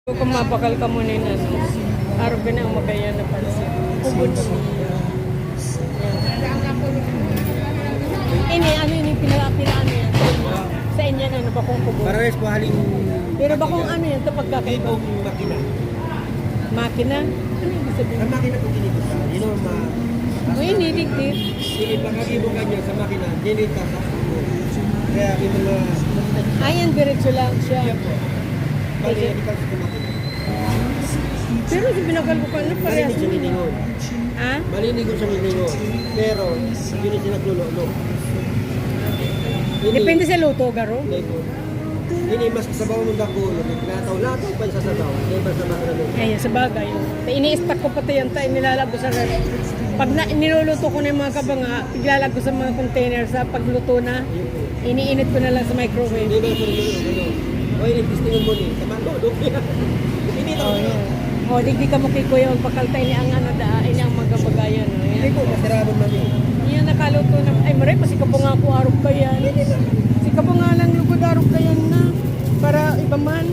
Kung mapakal ka muna yun, ano, araw ka na ang magayan na pansin. Ubod na niya. Ini, ano yun yung pinaka-ano yan? Sa inyo, ano ba kung kubod? Parehas po haling Pero ba kung ano yan, ito pagkakaiba? tipong makina. Makina? Ano yung sabihin? Sa makina po ginigita. Yun ang O yun, niligtip. Sige, pagkakibo ka niya sa makina, ginita sa ulo. Kaya yung mga... Ayan, diretso lang siya. Yan po. Pag-iikal sa makina. Pero si binakal ko pa, ano parehas Malinig siya mo? nilingon. Ha? Malinig siya nilingon. Pero, yun yung sinaglululo. Depende sa luto, garo. Ini mas kasabaw ng dakulo. Nataw lahat pa sa sabaw. Hindi ba sa makina doon? Ayan, sa bagay. Ini-stack ko pati yan tayo, nilalabo sa ref. Pag niluluto ko na yung mga kabanga, ilalagay ko sa mga container sa pagluto na. Iniinit ko na lang sa Hindi microwave. ba sa nilululo? O, inistingan mo ni. Tamando, doon. Hindi Oh, yan. O, digdi ka mo kay Kuya, pagkaltay ni ang ano da, ini ang mga bagayan. No? Hindi Yan. po, masarabon man yun. Yan, nakaluto na. Ay, maray, pa si Kapo nga ako arog ka yan. Si Kapo nga lang lugod arog ka yan na. Para iba man.